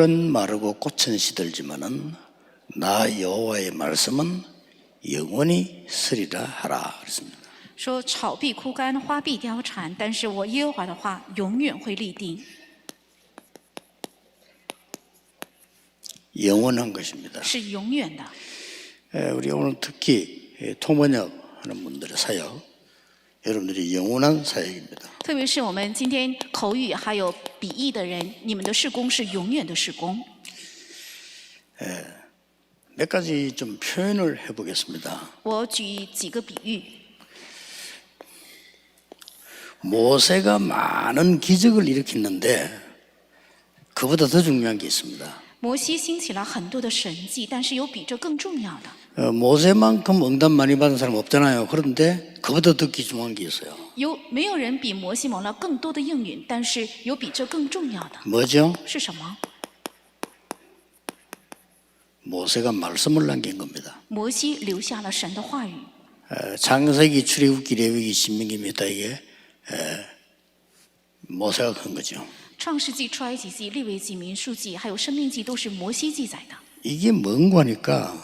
풀은 마르고 꽃은 시들지만은 나 여호와의 말씀은 영원히 서리라 하라 그랬습니다. 说草必枯干，花必凋残，但是我耶和华的话永远会立定， 영원한 것입니다. 是永远的。 우리 오늘 특히 통번역하는 분들의 사역, 여러분들이 영원한 사역입니다. 特别是我们今天口语还有笔译的人，你们的事工是永远的事工。 몇 가지 좀 표현을 해보겠습니다. 我举几个比喻， 모세가 많은 기적을 일으켰는데 그보다 더 중요한 게 있습니다. 摩西兴起了很多的神迹，但是有比这更重要的。 모세만큼 응답 많이 받은 사람 없잖아요. 그런데 그보다 더 귀중한 게 있어요. 没有人比摩西蒙了更多的应允，但是有比这更重要的 뭐죠? 是什么？ 모세가 말씀을 남긴 겁니다. 摩西留下了神的话语。 창세기, 출애굽기, 레위기, 신명기입니다. 이게 모세가 큰 거죠. 创世纪、出埃及记、利未记、民数记，还有生命记，都是摩西记载的。 이게 뭔 거니까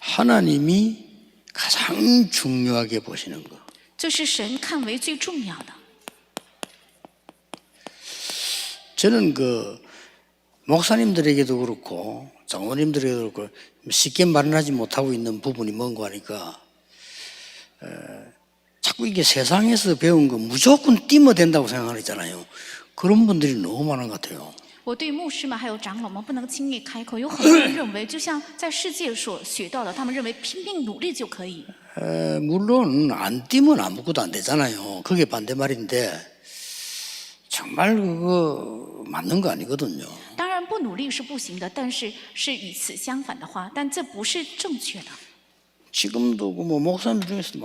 하나님이 가장 중요하게 보시는 거. 这是神看为最重要的。 저는 목사님들에게도 그렇고 장로님들에게도 그렇고 쉽게 말하지 못하고 있는 부분이 뭔가 하니까 자꾸 이게 세상에서 배운 거 무조건 띠면 된다고 생각하잖아요. 그런 분들이 너무 많은 것 같아요. 我对牧师们还有长老们不能轻易开口，有很多人认为，就像在世界所学到的，他们认为拼命努力就可以。 물론 안 띠면 아무것도 안 되잖아요. 그게 반대말인데 정말 그거 맞는 거 아니거든요. 当然不努力是不行的，但是是与此相反的话，但这不是正确的。 지금도 목사님들 중에서도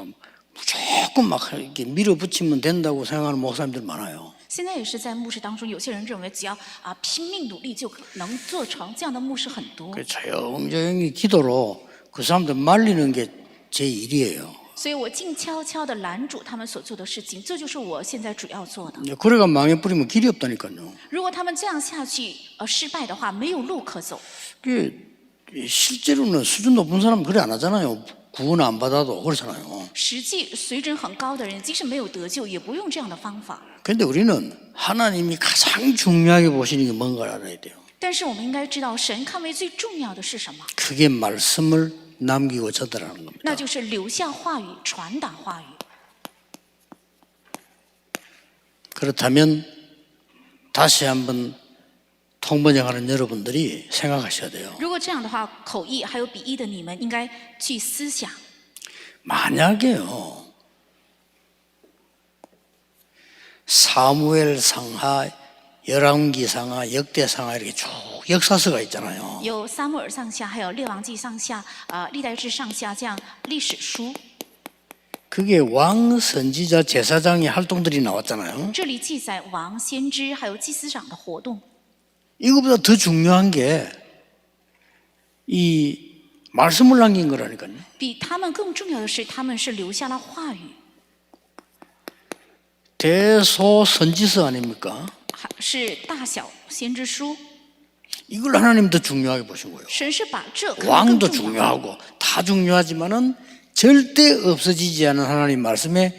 무조건 막 이렇게 밀어붙이면 된다고 생각하는 목사님들 많아요. 现在也是在牧师当中，有些人认为只要拼命努力就能做成，这样的牧师很多。 조용조용히 기도로 그 사람들 말리는 게 제 일이에요. 所以我静悄悄地拦阻他们所做的事情，这就是我现在主要做的。 그래가 망해버리면 길이 없다니까요. 如果他们这样下去失败的话，没有路可走。 실제로는 수준 높은 사람은 그래 안 하잖아요. 구원 안 받아도 그렇잖아요. 实际水准很高的人，即使没有得救，也不用这样的方法。 그런데 우리는 하나님이 가장 중요하게 보시는 게 뭔가를 알아야 돼요. 但是我们应该知道，神看为最重要的是什么？ 그게 말씀을 남기고 전달하는 겁니다. 那就是留下话语，传达话语。 그렇다면 다시 한번 통번역하는 여러분들이 생각하셔야 돼요. 如果这样的话，口译还有笔译的你们应该去思想， 만약에요. 사무엘 상하, 열왕기 상하, 역대 상하 이렇게 쭉 역사서가 있잖아요. 有撒母耳上下，还有列王记上下，历代志上下这样历史书。 그게 왕, 선지자, 제사장의 활동들이 나왔잖아요. 这里记载王、先知还有祭司长的活动。 이거보다 더 중요한 게 이 말씀을 남긴 거라니까요. 比他们更重要的是，他们是留下了话语。 대소선지서 아닙니까? 是大小先知书， 이걸 하나님 더 중요하게 보신 거예요. 神是把这看得更 왕도 重要。 중요하고 다 중요하지만은 절대 없어지지 않은 하나님 말씀에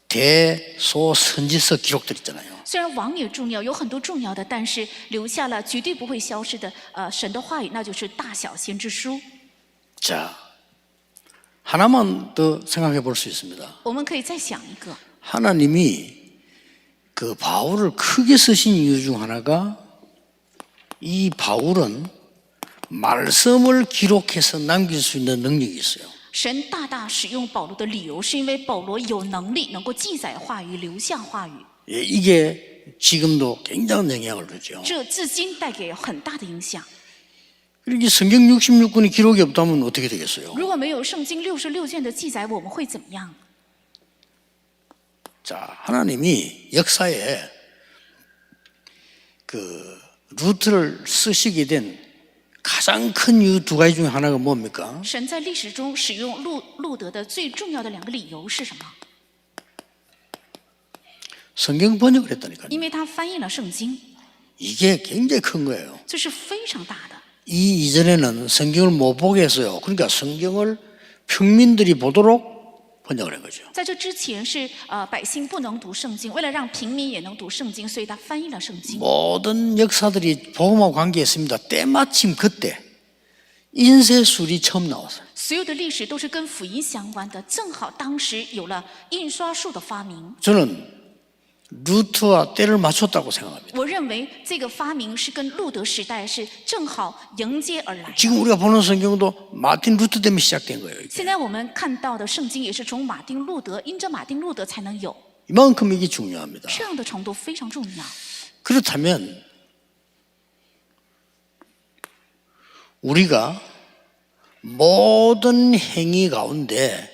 대소선지서 기록들 있잖아요. 虽然王也重要，有很多重要的，但是留下了绝对不会消失的神的话语，那就是大小先知书。 자, 하나만 더 생각해 볼 수 있습니다. 我们可以再想一个， 하나님이 그 바울을 크게 쓰신 이유 중 하나가 이 바울은 말씀을 기록해서 남길 수 있는 능력이 있어요. 神大大使用保罗的理由，是因为保罗有能力能够记载话语，留下话语。 이게 지금도 굉장한 영향을 주죠. 这至今带给很大的影响。 이렇게 성경 66권이 기록이 없다면 어떻게 되겠어요? 如果没有圣经66卷的记载，我们会怎么样？ 자, 하나님이 역사에 그 루트를 쓰시게 된 가장 큰 이유 두 가지 중에 하나가 뭡니까? 神在历史中使用路德的最重要的2个理由是什么？ 성경 번역을 했다니까요. 因为他翻译了圣经， 이게 굉장히 큰 거예요. 这是非常大的。 이 이전에는 성경을 못 보게 했어요. 그러니까 성경을 평민들이 보도록 번역을 한 거죠. 在这之前是百姓不能读圣经，为了让平民也能读圣经，所以他翻译了圣经。 모든 역사들이 복음하고 관계했습니다. 때마침 그때 인쇄술이 처음 나왔어요. 所有的历史都是跟福音相关的，正好当时有了印刷术的发明。 저는 루트와 때를 맞췄다고 생각합니다. 我认为这个发明是跟路德时代是正好迎接而来的。 지금 우리가 보는 성경도 마틴 루터 때문에 시작된 거예요. 이게. 现在我们看到的圣经也是从马丁路德，因着马丁路德才能有， 이만큼 이게 중요합니다. 这样的程度非常重要。 그렇다면 우리가 모든 행위 가운데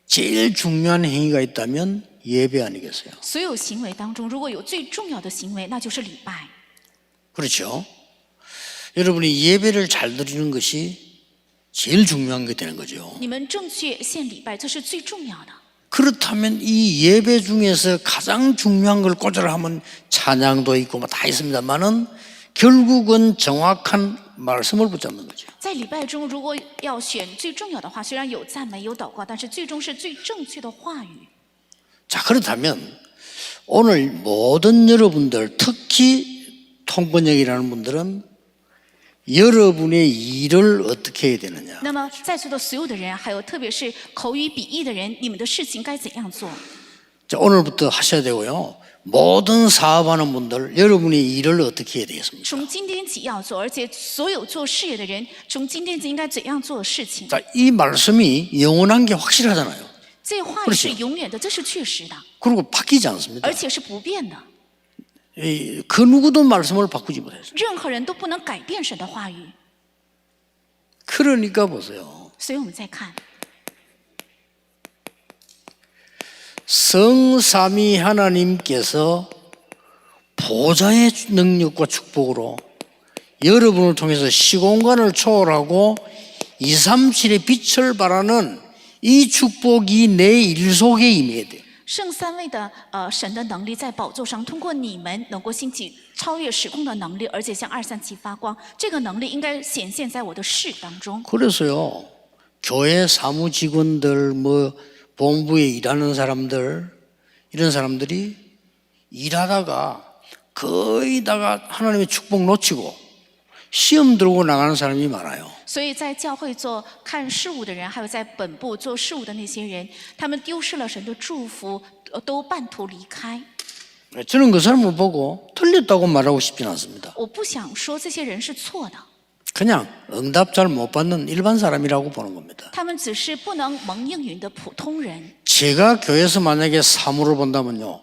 제일 중요한 행위가 있다면 예배 아니겠어요? 所有行为当中，如果有最重要的行为，那就是礼拜。 그렇죠? 여러분이 예배를 잘 드리는 것이 제일 중요한 게 되는 거죠. 你们正确献礼拜，这是最重要的。 그렇다면 이 예배 중에서 가장 중요한 걸 꽂으라 하면 찬양도 있고 뭐 다 있습니다만은 결국은 정확한 말씀을 붙잡는 거죠. 在礼拜中，如果要选最重要的话，虽然有赞美有祷告，但是最终是最正确的话语。 자, 그렇다면 오늘 모든 여러분들, 특히 통번역이라는 분들은 여러분의 일을 어떻게 해야 되느냐? 那么在座的所有的人，还有特别是口语笔译的人，你们的事情该怎样做？ 자, 오늘부터 하셔야 되고요. 모든 사업하는 분들, 여러분의 일을 어떻게 해야 되겠습니까? 从今天起要做，而且所有做事业的人，从今天起应该怎样做事情？ 자, 이 말씀이 영원한 게 확실하잖아요. 这话语是永远的，这是确实的， 그리고 바뀌지 않습니다. 而且是不变的。 그 누구도 말씀을 바꾸지 못해요. 任何人都不能改变神的话语。 그러니까 보세요. 所以我们再看， 성삼위 하나님께서 보좌의 능력과 축복으로 여러분을 통해서 시공간을 초월하고 237의 빛을 발하는 이 축복이 내 일 속에 임해야 돼요. 圣三位的神的能力在宝座上，通过你们能够兴起超越时空的能力，而且向237发光。这个能力应该显现在我的事当中。 그래서요, 교회 사무 직원들, 뭐 본부에 일하는 사람들, 이런 사람들이 일하다가 거의 다가 하나님의 축복 놓치고 시험 들고 나가는 사람이 많아요. 所以在教会做看事务的人，还有在本部做事务的那些人，他们丢失了神的祝福，都半途离开。 저는 그 사람을 보고 틀렸다고 말하고 싶지는 않습니다. 我不想说这些人是错的， 그냥 응답 잘 못 받는 일반 사람이라고 보는 겁니다. 他们只是不能蒙应允的普通人。 제가 교회에서 만약에 사무를 본다면요,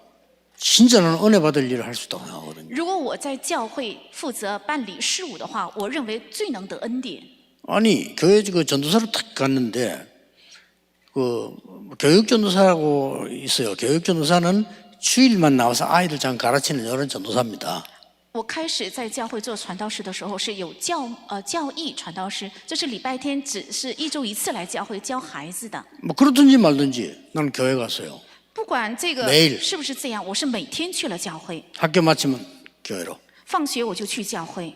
진짜는 은혜 받을 일을 할 수 있다고 생각하거든요. 如果我在教会负责办理事务的话，我认为最能得恩典。 아니, 교회 그 전도사를 탁 갔는데 그 교육 전도사라고 있어요. 교육 전도사는 주일만 나와서 아이들 장 가르치는 이런 전도사입니다. 我开始在教会做传道士的时候，是有教义传道士，这是礼拜天只是1周1次来教会教孩子的。 뭐 그렇든지 말든지 나는 교회 갔어요. 不管这个 매일 是不是这样，我是每天去了教会， 학교 마치면 교회로. 放学我就去教会，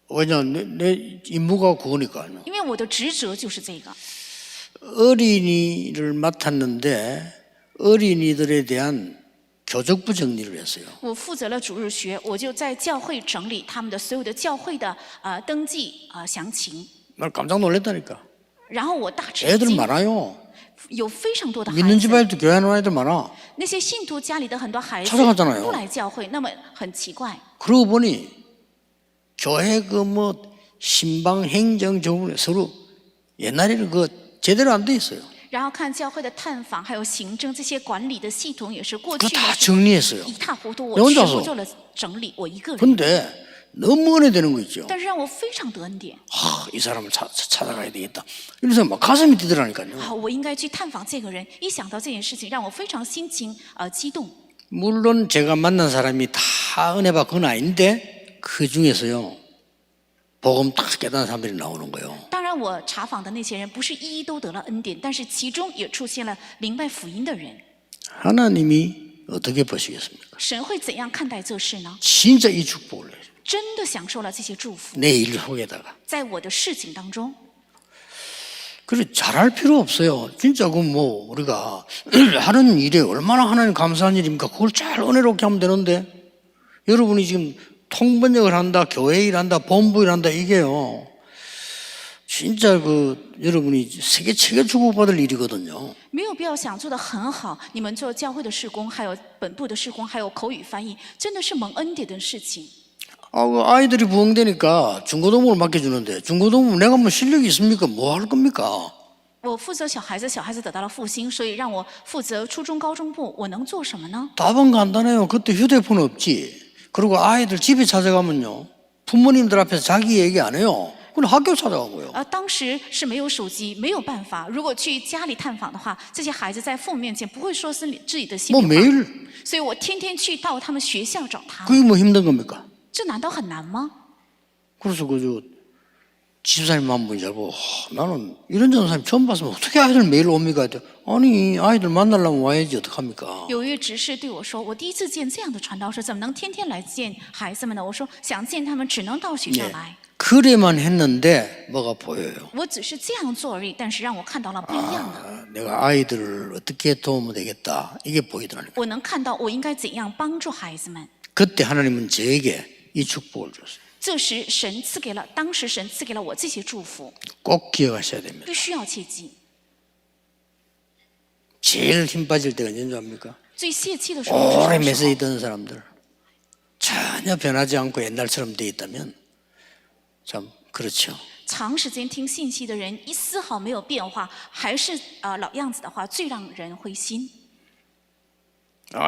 왜냐 내 임무가 그거니까요. 因为我的职责就是这个。 어린이를 맡았는데 어린이들에 대한 교적부 정리를 했어요. 我负责了主日学，我就在教会整理他们的所有的教会的登记详情， 나 깜짝 놀랐다니까. 然后我大吃 애들 惊， 많아요. 有非常多的孩 믿는 子， 집안에도 교회 하는 아이들 많아. 那些信徒家里的很多孩子 찾아갔잖아요 不来教会，那么很奇怪。 그러고 보니 교회 그 뭐 신방 행정 조문 서로 옛날에는 그 제대로 안 돼 있어요. 然后看教会的探访，还有行政这些管理的系统，也是过 그거 去 다 的是 정리했어요. 一塌糊涂， 내 我全 혼자서 部做了整理，我一个人。 근데 너무 은혜되는 거 있죠. 但是让我非常得恩典， 이 사람을 찾아가야 되겠다. 이래서 막 가슴이 뛰더라니까요. 好，我应该去探访这个人。一想到这件事情，让我非常心情激动。 물론 제가 만난 사람이 다 은혜 받은 건 아닌데 그 중에서요 복음 딱 깨닫는 사람들이 나오는 거예요. 当然，我查访的那些人不是一一都得了恩典，但是其中也出现了明白福音的人。 하나님이 어떻게 보시겠습니까? 神会怎样看待这事呢？ 진짜 이 축복을 해요. 真的享受了这些祝福， 내 일 속에다가. 在我的事情当中， 그래 잘할 필요 없어요. 진짜 그 뭐 우리가 하는 일에 얼마나 하나님 감사한 일입니까? 그걸 잘 은혜롭게 하면 되는데 여러분이 지금 통번역을 한다, 교회 일한다, 본부 일한다 이게요. 진짜 그 여러분이 세계 최고 축복받을 일이거든요. 没有必要想做得很好。你们做教会的事工，还有本部的事工，还有口语翻译，真的是蒙恩典的事情。 그 아이들이 부흥되니까 중고등부를 맡겨주는데 중고등부 내가 뭐 실력이 있습니까? 뭐 할 겁니까? 我负责小孩子，小孩子得到了复兴，所以让我负责初中、高中部，我能做什么呢？ 답은 간단해요. 그때 휴대폰 없지. 그리고 아이들 집에 찾아가면요. 부모님들 앞에서 자기 얘기 안 해요. 그냥 학교 찾아가고요. 当时是没有手机，没有办法。如果去家里探访的话，这些孩子在父母面前不会说自己的心 뭐 里话， 매일 所以我天天去到他们学校找他。 그게 뭐 힘든 겁니까? 这难道很难吗？ 그래서 그저 집사님 한 분이 잘 보고 나는 이런 전사님 처음 봤으면 어떻게 아이들 매일 옵니까? 아니 아이들 만나려면 와야지 어떡합니까? 有一位执事对我说：“我第一次见这样的传道士，怎么能天天来见孩子们呢？”我说：“想见他们，只能到学校 예. 来。 그래만 했는데 뭐가 보여요. 我只是这样做而已，但是让我看到了不一样的。 내가 아이들을 어떻게 도우면 되겠다 이게 보이더라고요. 我能看到我应该怎样帮助孩子们。 그때 하나님은 저에게 이 축복을 줬어요. 这时神赐给了，当时神赐给了我这些祝福， 꼭 기억하셔야 됩니다. 必须要切记。 제일 힘 빠질 때가 언제인 줄 압니까? 最泄气的时候 오래 是什么时 매서 候？ 있던 사람들 전혀 변하지 않고 옛날처럼 돼 있다면 참 그렇죠. 长时间听信息的人，一丝毫没有变化，还是老样子的话，最让人灰心。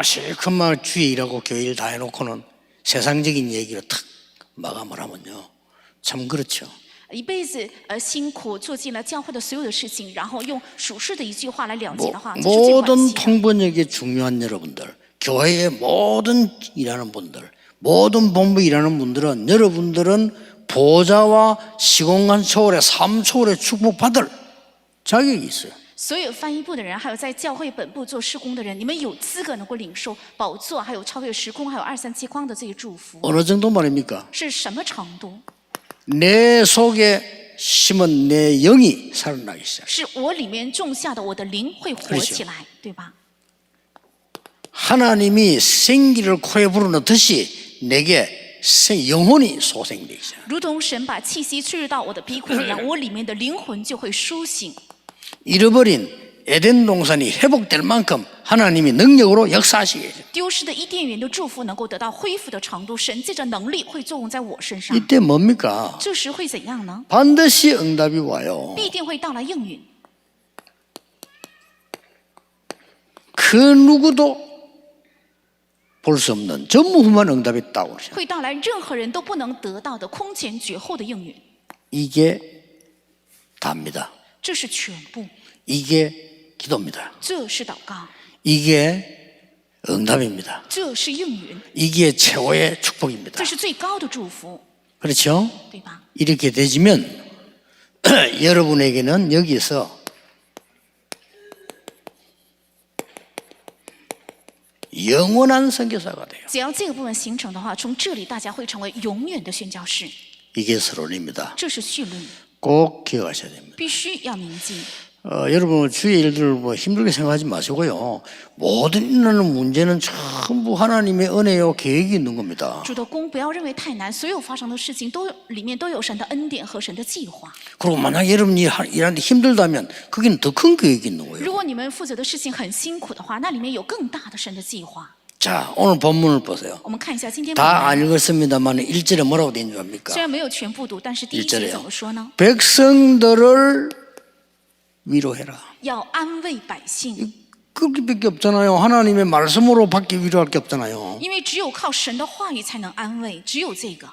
실컷 막 주에 일하고 교회 일 다 해놓고는 세상적인 얘기로 탁 마감을 하면요. 참 그렇죠. 一辈子辛苦做尽了教会的所有的事情，然后用属世的一句话来了结的话，这是最惋 모든 惜的。 통번역에 중요한 여러분들, 교회의 모든 일하는 분들, 모든 본부 일하는 분들은 여러분들은 보좌와 시공간 초월의 삶 초월의 축복받을 자격이 있어요. 所有翻译部的人，还有在教会本部做施工的人，你们有资格能够领受宝座，还有超越时空，还有237框的这些祝福。 어느 정도 말입니까? 是什么程度？ 내 속에 심은 내 영이 살아나기 시작. 是我里面种下的，我的灵会活起来，对吧？ 하나님이 생기를 코에 불어넣듯이 내게 영혼이 소생되기 시작. 如同神把气息吹入到我的鼻孔一样，我里面的灵魂就会苏醒。 잃어버린 에덴 동산이 회복될 만큼 하나님이 능력으로 역사하시게 해요. 丢失的伊甸园的祝福能够得到恢复的程度，神借着能力会作用在我身上。 이때 뭡니까? 这时会怎样呢？ 반드시 응답이 와요. 必定会到来应允。 그 누구도 볼 수 없는 전무후무한 응답이 있다고 그러죠. 会到来任何人都不能得到的空前绝后的应允， 이게 답니다. 这是全部， 이게 기도입니다. 这是祷告， 이게 응답입니다. 这是应允， 이게 최고의 축복입니다. 这是最高的祝福， 그렇죠? 对吧？ 이렇게 되지면 여러분에게는 여기서 영원한 선교사가 돼요. 只要这个部分形成的话，从这里大家会成为永远的宣教士， 이게 서론입니다. 这是绪论， 꼭 기억하셔야 됩니다. 必须要铭记。 여러분 주의 일들을 뭐 힘들게 생각하지 마시고요. 모든 일어나는 문제는 전부 하나님의 은혜요 계획이 있는 겁니다. 主的功不要认为太难，所有发生的事情都里面都有神的恩典和神的计划。 그리고 만약 여러분이 일하는데 힘들다면 거기는 더 큰 계획이 있는 거예요. 如果你们负责的事情很辛苦的话，那里面有更大的神的计划。 자, 오늘 본문을 보세요. 我们看一下今天本 다 文， 안 읽었습니다만 1절에 뭐라고 되어 있는 줄 압니까? 虽然没有全部读，但是第一节 1절에요. 怎么说呢？ 백성들을 위로해라. 要安慰百姓， 그렇게밖에 없잖아요. 하나님의 말씀으로 밖에 위로할 게 없잖아요. 因为只有靠神的话语才能安慰，只有这个，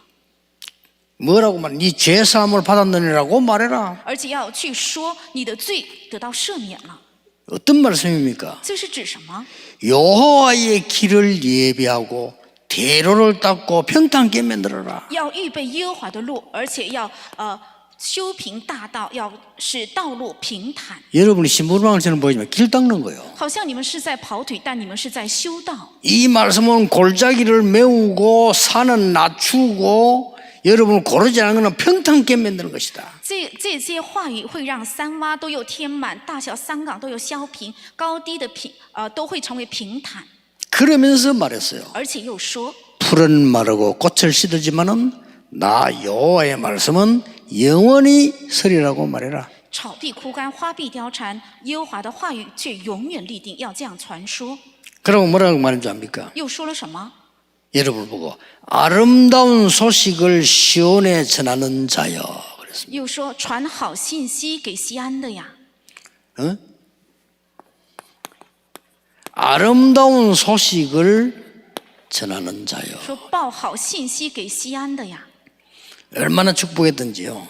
뭐라고 말? 네 죄 사함을 받았느니라고 말해라. 而且要去说你的罪得到赦免了。 어떤 말씀입니까? 这是指什么？ 여호와의 길을 예비하고 대로를 닦고 평탄하게 만들어라. 要预备耶和华的路，而且要修平大道，要使道路平坦。 여러분이 심부름방처럼 보이지만 길 닦는 거예요. 好像你们是在跑腿，但你们是在修道。 이 말씀은 골짜기를 메우고 산은 낮추고 여러분을 고르지 않은 것은 평탄케 만드는 것이다. 这些话语会让山洼都有填满，大小山岗都有削平，高低的都会成为平坦。 그러면서 말했어요. 而且又说， 풀은 마르고 꽃을 시들지만은 나 여호와의 말씀은 영원히 서리라고 말해라. 草必枯干，花必凋残，耶和华的话语却永远立定，要这样传说。 그러고 뭐라고 말한 줄 압니까? 又说了什么？ 여러분을 보고 아름다운 소식을 시온에 전하는 자여. 그랬습니다. 又说传好信息给西安的呀。 어? 아름다운 소식을 전하는 자여. 说报好信息给西安的呀， 얼마나 축복했던지요.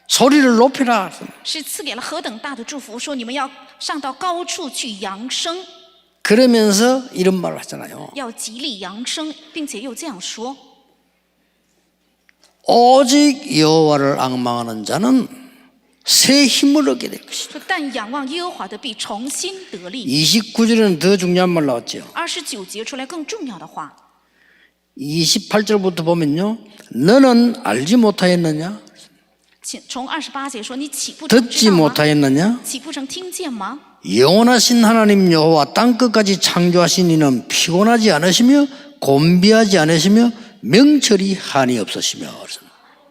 소리를 높이라. 是赐给了何等大的祝福！说你们要上到高处去扬声， 그러면서 이런 말을 하잖아요. 要极力扬声，并且又这样说： 오직 여호와를 앙망하는 자는 새 힘을 얻게 될 것이다. 说但仰望耶和华的必重新得力。 29절에는 더 중요한 말 나왔죠. 29节出来更重要的话， 28절부터 보면요. 너는 알지 못하였느냐? 请从28节说：你岂不曾 듣지 知道吗？ 못하였느냐? 岂不曾听见吗？ 영원하신 하나님 여호와 땅끝까지 창조하신 이는 피곤하지 않으시며 곤비하지 않으시며 명철이 한이 없으시며.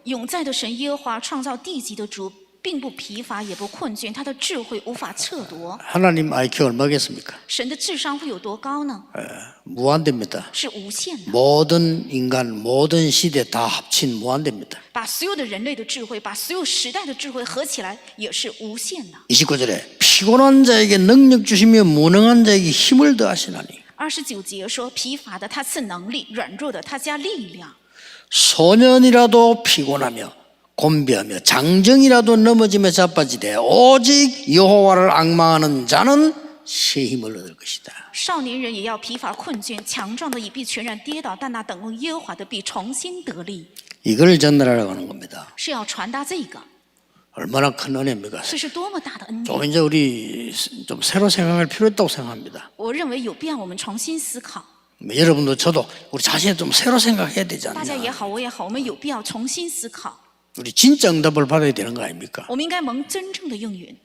永在的神耶和华创造地极的主，并不疲乏也不困倦，他的智慧无法测度。 하나님 IQ 얼마겠습니까? 神的智商会有多高呢？ 무한대입니다. 是无限的。 모든 인간, 모든 시대 다 합친 무한대입니다. 把所有的人类的智慧，把所有时代的智慧合起来，也是无限的。 29절에 피곤한 자에게 능력 주시며 무능한 자에게 힘을 더하시나니 29节说：疲乏的他赐能力，软弱的他加力量。 소년이라도 피곤하며 곤비하며 장정이라도 넘어지며 자빠지되 오직 여호와를 앙망하는 자는 새 힘을 얻을 것이다. 少年人也要疲乏困倦，强壮的也必全然跌倒，但那等候耶和华的必重新得力。 이걸 전달하라고 하는 겁니다. 是要传达这个， 얼마나 큰 은혜입니까? 这是多么大的恩典！ 좀 이제 우리 좀 새로 생각할 필요 있다고 생각합니다. 我认为有必要我们重新思考。 여러분도 저도 우리 자신을 좀 새로 생각해야 되지 大家也 않냐. 好，我也好，我们有必要重新思考。 우리 진짜 응답을 받아야 되는 거 아닙니까? 我们应该蒙真正的应允。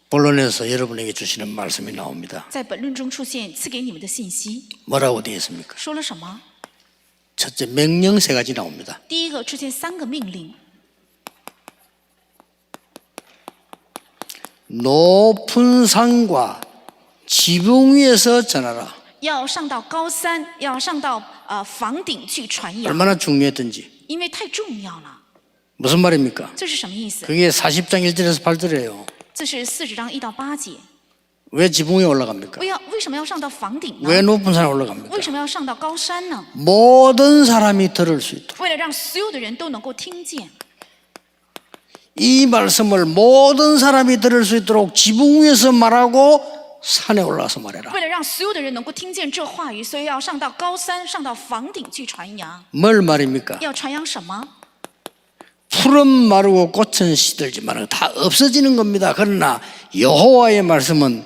본론에서 여러분에게 주시는 말씀이 나옵니다. 在本论中出现赐给你们的信息， 뭐라고 되어 있습니까? 说了什么？ 첫째, 명령 세 가지 나옵니다. 第一个出现3个命令： 높은 산과 지붕 위에서 전하라. 要上到高山，要上到房顶去传扬， 얼마나 중요했던지. 因为太重要了。 무슨 말입니까? 这是什么意思？ 그게 40장 1절에서 8절이에요. 这是40章1到8节。 왜 지붕에 올라갑니까? 为什么要上到房顶呢？ 왜 높은 산에 올라갑니까? 为什么要上到高山呢？ 모든 사람이 들을 수 있도록. 为了让所有的人都能够听见。 이 말씀을 모든 사람이 들을 수 있도록 지붕 위에서 말하고 산에 올라가서 말해라. 为了让所有的人能够听见这话语，所以要上到高山，上到房顶去传扬。 뭘 말입니까? 要传扬什么？ 풀은 마르고 꽃은 시들지만 다 없어지는 겁니다. 그러나 여호와의 말씀은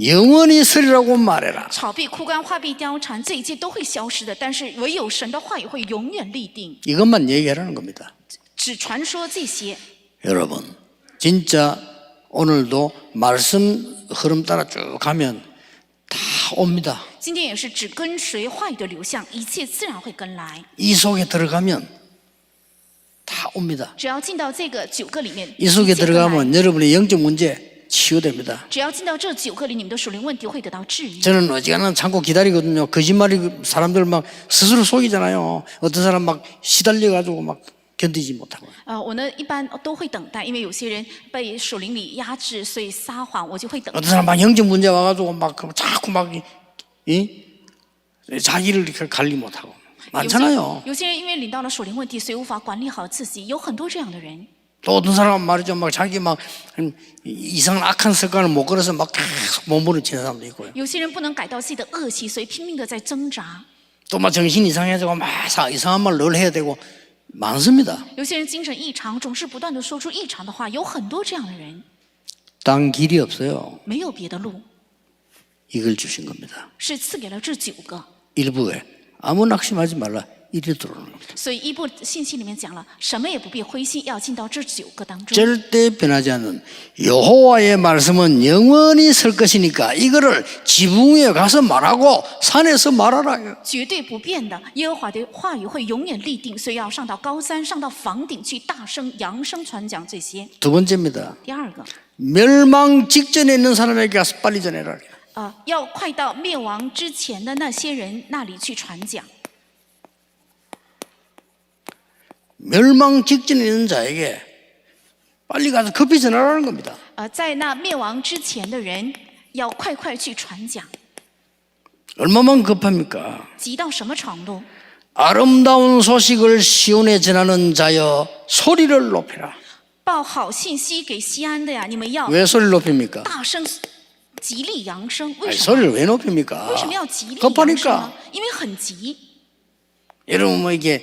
영원히 서리라고 말해라. 草必枯干，花必凋残，这一切都会消失的。但是唯有神的话语会永远立定。 이것만 얘기하라는 겁니다. 只传说这些。 여러분, 진짜 오늘도 말씀 흐름 따라 쭉 가면 다 옵니다. 今天也是只跟随话语的流向，一切自然会跟来。 이 속에 들어가면 다 옵니다. 只要进到这个9个里面， 이 속에 一切跟来 들어가면 여러분의 영적 문제 치유됩니다. 只要进到这9个里，你们的属灵问题会得到治愈。 저는 어지간한 참고 기다리거든요. 거짓말이 사람들 막 스스로 속이잖아요. 어떤 사람 막 시달려가지고 막 견디지 못하고. 我呢一般都会等待，因为有些人被属灵里压制，所以撒谎，我就会等 어떤 待。 사람 막 영적 문제 와가지고 막 자꾸 막 자기를 이렇게 관리 못하고 많잖아요. 有些人因为领到了属灵问题，所以无法管理好自己，有很多这样的人。 또 어떤 사람은 말이죠. 막 자기 막 이상한 악한 습관을 못 걸어서 막 계속 몸부림치는 사람도 있고요. 有些人不能改掉自己的恶习，所以拼命的在挣扎。또 막 정신 이상해지고 막 이상한 말 늘 해야 되고 많습니다. 有些人精神异常，总是不断的说出异常的话，有很多这样的人， 딴 길이 없어요. 没有别的路， 이걸 주신 겁니다. 是赐给了这9个。 일부에 아무 낙심하지 말라 이리 들어오는 겁니다. 所以一部信息里面讲了，什么也不必灰心，要进到这9个当中。 절대 변하지 않는 여호와의 말씀은 영원히 설 것이니까 이거를 지붕에 가서 말하고 산에서 말하라. 绝对不变的，耶和华的话语会永远立定，所以要上到高山，上到房顶去大声扬声传讲这些。 두 번째입니다. 第二个， 멸망 직전에 있는 사람에게 가서 빨리 전해라. 要快到灭亡之前的那些人那里去传讲。 멸망 직전에 있는 자에게 빨리 가서 급히 전하라는 겁니다. 在那灭亡之前的人，要快快去传讲。 얼마만 급합니까? 急到什么程度？ 아름다운 소식을 시온에 전하는 자여 소리를 높여라. 报好信息给西安的呀，你们要 왜 소리를 높입니까? 大声极力扬声。为 아니, 什么？ 소리를 왜 높입니까? 为什么要极力扬声 급하니까. 呢？因为很急。 여러분 뭐 이게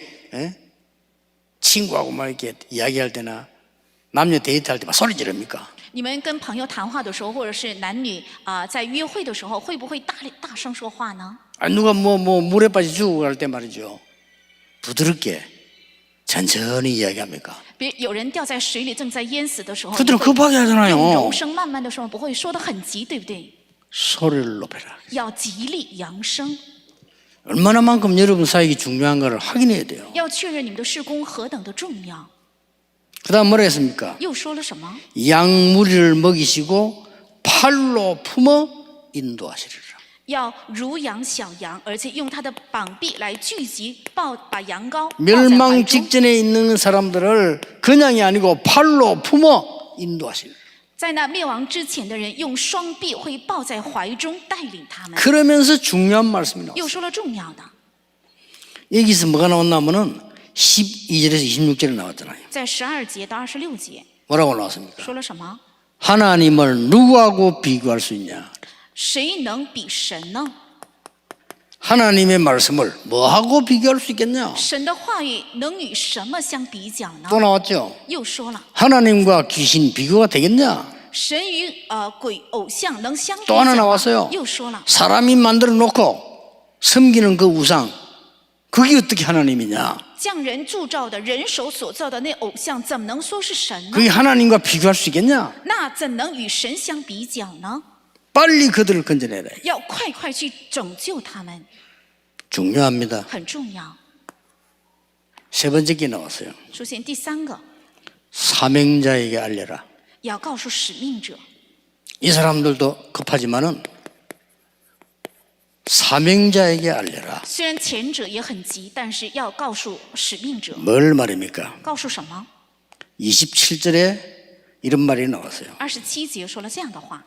친구하고 막 이렇게 이야기할 때나 남녀 데이트할 때 막 소리 지릅니까? 你们跟朋友谈话的时候，或者是男女在约会的时候，会不会大声说话呢？ 아니, 누가 뭐 물에 빠져 죽고 갈 때 말이죠. 부드럽게 천천히 이야기합니까? 有人掉在水里正在淹死的时候， 그들은 你会 급하게 用 하잖아요. 柔声慢慢的说，不会说得很急，对不对？ 소리를 높여라. 要极力扬声， 얼마나만큼 여러분 사역이 중요한 걸 확인해야 돼요. 要确认你们的事工何等的重要。 그 다음 뭐라 했습니까? 又说了什么？ 양무리를 먹이시고 팔로 품어 인도하시리라. 要乳养小羊，而且用他的膀臂来聚集把羊羔抱在怀 멸망 中。 직전에 있는 사람들을 그냥이 아니고 팔로 품어 인도하시리라. 在那灭亡之前的人，用双臂会抱在怀中，带领他们。 그러면서 중요한 말씀이 나왔어요. 又说了重要的， 여기서 뭐가 나왔냐면은 12절에서 26절에 나왔잖아요. 在12节到26节 뭐라고 나왔습니까? 说了什么？ 하나님을 누구하고 비교할 수 있냐? 谁能比神呢？ 하나님의 말씀을 뭐하고 비교할 수 있겠냐? 神的话语能与什么相比较呢？ 또 나왔죠. 又说了， 하나님과 귀신 비교가 되겠냐? 神与鬼偶像能相比 또 하나 较吗？ 나왔어요. 又说了， 사람이 만들어 놓고 섬기는 그 우상, 그게 어떻게 하나님이냐? 匠人铸造的人手所造的那偶像，怎么能说是神呢？ 그게 하나님과 비교할 수 있겠냐? 那怎能与神相比较呢？ 빨리 그들을 건져내라. 要快快去拯救他们， 중요합니다. 很重要。 세 번째 게 나왔어요. 出现第3个， 사명자에게 알려라. 要告诉使命者。 이 사람들도 급하지만은 사명자에게 알려라. 虽然前者也很急，但是要告诉使命者。 뭘 말입니까? 告诉什么？ 27절에 이런 말이 나왔어요. 27节说了这样的话：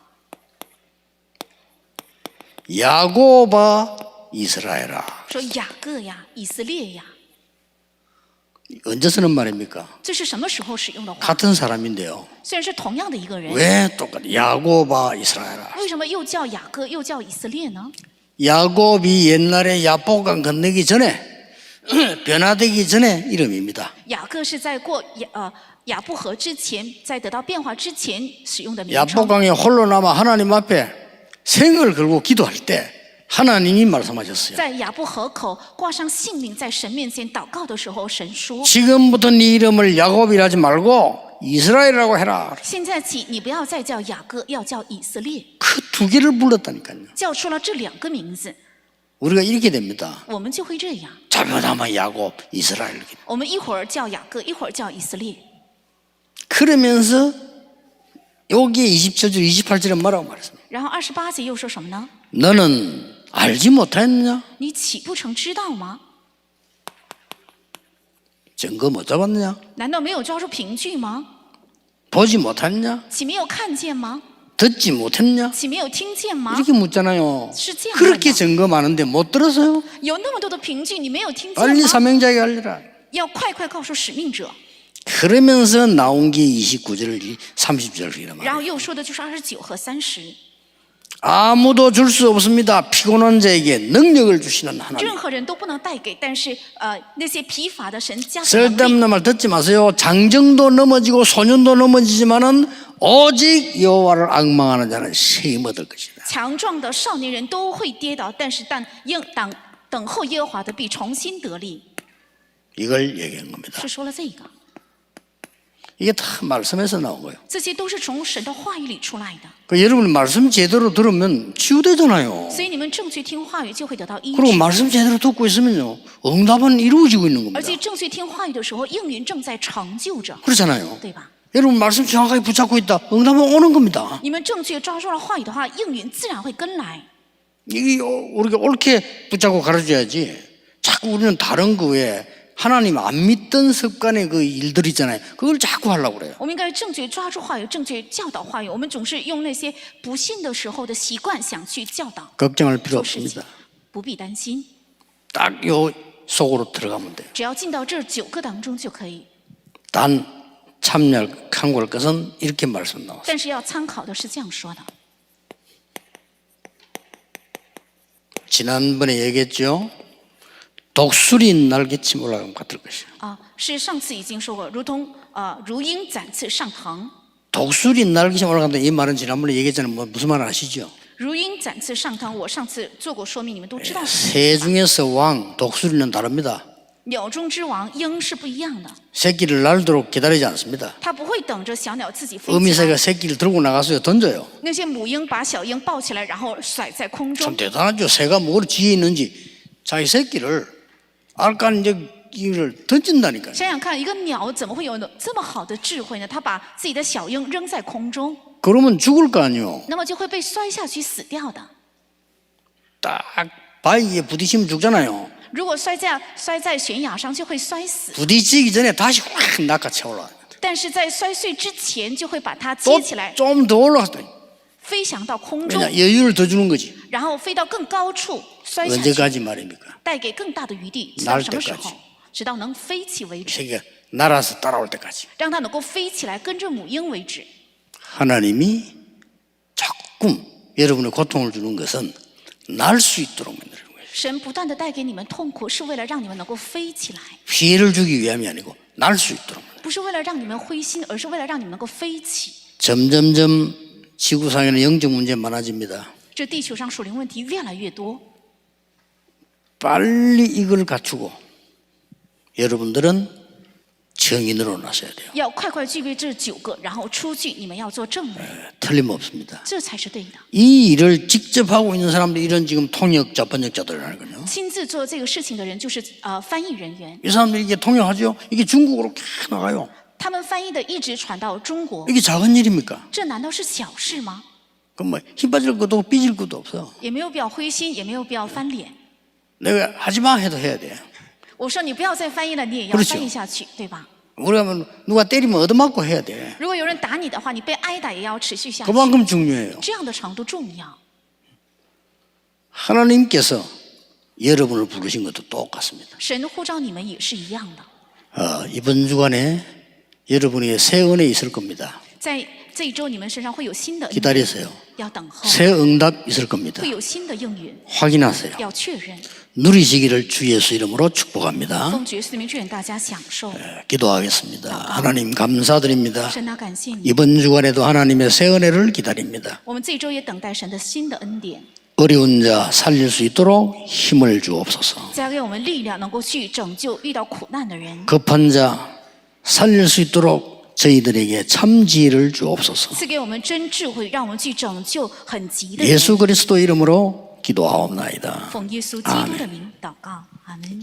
야고바 이스라엘아. 说雅各呀，以色列呀， 언제 쓰는 말입니까? 这是什么时候使用的话？ 같은 사람인데요. 虽然是同样的一个人， 왜 똑같아? 야고바 이스라엘아. 为什么又叫雅各又叫以色列呢？ 야곱이 옛날에 야복강 건너기 전에 변화되기 전에 이름입니다. 雅各是在过雅布河之前，在得到变化之前使用的名称。 야복강에 홀로 남아 하나님 앞에 생을 걸고 기도할 때 하나님이 말씀하셨어요. 在雅布河口挂上性命，在神面前祷告的时候，神说 지금부터 네 이름을 야곱이라 하지 말고 이스라엘이라고 해라. 现在起，你不要再叫雅各，要叫以色列。 그 두 개를 불렀다니까요. 叫出了这2个名字， 우리가 이렇게 됩니다. 我们就会这样。 잘못하면 야곱, 이스라엘. 我们一会儿叫雅各，一会儿叫以色列。 그러면서 여기 27절, 28절에 뭐라고 말했습니까? 然后28节又说什么呢？ 너는 알지 못했느냐? 你岂不曾知道吗？ 증거 못 잡았느냐? 难道没有抓住凭据吗？ 보지 못했느냐? 岂没有看见吗？ 듣지 못했느냐? 岂没有听见吗？ 이렇게 묻잖아요. 是这样问的。 그렇게 증거 많은데 못 들었어요? 有那么多的凭据，你没有听见 빨리 吗？ 사명자에게 알려라. 要快快告诉使命者。 그러면서 나온 게 29절, 30절 이란 然 말이에요. 后又说的就是29和30。 아무도 줄 수 없습니다. 피곤한 자에게 능력을 주시는 하나님. 任何人都不能带给，但是那些疲乏的神加给能力。 쓸데없는 말 듣지 마세요. 장정도 넘어지고 소년도 넘어지지만은 오직 여호와를 앙망하는 자는 세임 얻을 것이다. 强壮的少年人都会跌倒，但是等候耶和华的必重新得力。 이걸 얘기한 겁니다. 是说了这个， 이게 다 말씀에서 나온 거예요. 这些都是从神的话语里出来的。 그 여러분 말씀 제대로 들으면 치유되잖아요. 所以你们正确听话语，就会得到医 그리고 治。 말씀 제대로 듣고 있으면요, 응답은 이루어지고 있는 而 겁니다. 且正确听话语的时候，应允正在成就着， 그렇잖아요. 对吧？ 여러분 말씀 정확하게 붙잡고 있다, 응답은 오는 겁니다. 你们正确抓住了话语的话，应允自然会跟来。 이게 우리가 옳게 붙잡고 가르쳐야지. 자꾸 우리는 다른 그 외에 하나님 안 믿던 습관의 그 일들 있잖아요. 그걸 자꾸 하려고 그래요. 我们应该正确抓住话语，正确教导话语。我们总是用那些不信的时候的习惯想去教导 걱정할 필요 做事情 없습니다. ，不必担心。 딱 요 속으로 들어가면 돼요. 只要进到这9个当中就可以。 단 참고할 것은 이렇게 말씀 나왔어요. 但是要参考的是这样说的： 지난번에 얘기했죠. 독수리 날개침 올라가면 같을 것이에요. 是上次已经说过，如同如鹰展翅上腾。 독수리 날개침 올라간다 이 말은 지난번에 얘기했잖아요. 무슨 말 아시죠? 如鹰展翅上腾，我上次做过说明，你们都知道。 새 중에서 왕 독수리는 다릅니다. 鸟中之王鹰是不一样的， 새끼를 날도록 기다리지 않습니다. 它不会等着小鸟自己飞起 어미새가 来。 새끼를 들고 나가서요 던져요. 那些母鹰把小鹰抱起来，然后甩在空 참 中。 대단하죠. 새가 뭘 지혜 있는지 자기 새끼를 알간 이제 이를 던진다니까요. 想想看，一个鸟怎么会有这么好的智慧呢？它把自己的小鹰扔在空中， 그러면 죽을 거 아니에요. 那么就会被摔下去死掉的。 딱 바위에 부딪히면 죽잖아요. 如果摔在悬崖上，就会摔死； 부딪히기 전에 다시 확 낚아채 올라. 但是在摔碎之前，就会把它 또 接起来， 좀 더 올라갔다. 飞翔到空中， 왜냐 여유를 더 주는 거지. 然后飞到更高处摔下去， 언제까지 말입니까? 带给更大的余地。直到 날 什么时 때까지 候？直到能飞起为止， 새끼가 날아서 따라올 때까지. 让它能够飞起来跟着母鹰为止。 하나님이 조금 여러분의 고통을 주는 것은 날 수 있도록 만드는 거예요. 神不断的带给你们痛苦，是为了让你们能够飞起来， 피해를 주기 위함이 아니고 날 수 있도록. 不是为了让你们灰心，而是为了让你们能够飞起。 점점점 지구상에는 영적 문제 많아집니다. 这地球上属灵问题越来越多， 빨리 이걸 갖추고 여러분들은 정인으로 나서야 돼요. 要快快具备这9个，然后出去，你们要做证人， 틀림없습니다. 这才是对的。 이 일을 직접 하고 있는 사람들이 이런 지금 통역자, 번역자들이라거든요. 亲自做这个事情的人就是翻译人员， 이 사람들이 이게 통역하죠. 이게 중국으로 쫙 나가요. 他们翻译的一直传到中国， 이게 작은 일입니까? 这难道是小事吗？ 그럼 뭐 힘 빠질 것도 없고 삐질 것도 없어. 也没有必要灰心，也没有必要翻脸。 내가 하지마 해도 해야 돼. 我说你不要再翻译了，你也要 그렇죠 翻译下去，对吧？ 우리가 뭐 누가 때리면 얻어맞고 해야 돼. 如果有人打你的话，你被挨打也要持续下去， 그만큼 중요해요. 这样的程度重要。 하나님께서 여러분을 부르신 것도 똑같습니다. 神呼召你们也是一样的， 이번 주간에 여러분이 새 은혜 있을 겁니다. 在这一周你们身上会有新的恩典， 기다리세요. 要等候， 새 응답 있을 겁니다. 会有新的应允， 확인하세요. 要确认。 누리시기를 주 예수 이름으로 축복합니다. 奉主耶稣的名祝愿大家享受。 기도하겠습니다. 하나님 감사드립니다. 神啊，感谢你， 이번 주간에도 하나님의 새 은혜를 기다립니다. 我们这一周也等待神的新的恩典， 어려운 자 살릴 수 있도록 힘을 주옵소서. 加给我们力量，能够去拯救遇到苦难的人， 급한 자 살릴 수 있도록 저희들에게 참 지혜를 주옵소서. 赐给我们真智慧，让我们去拯救很急的人。 예수 그리스도 이름으로 기도하옵나이다. 奉耶稣基督的名祷告，阿门。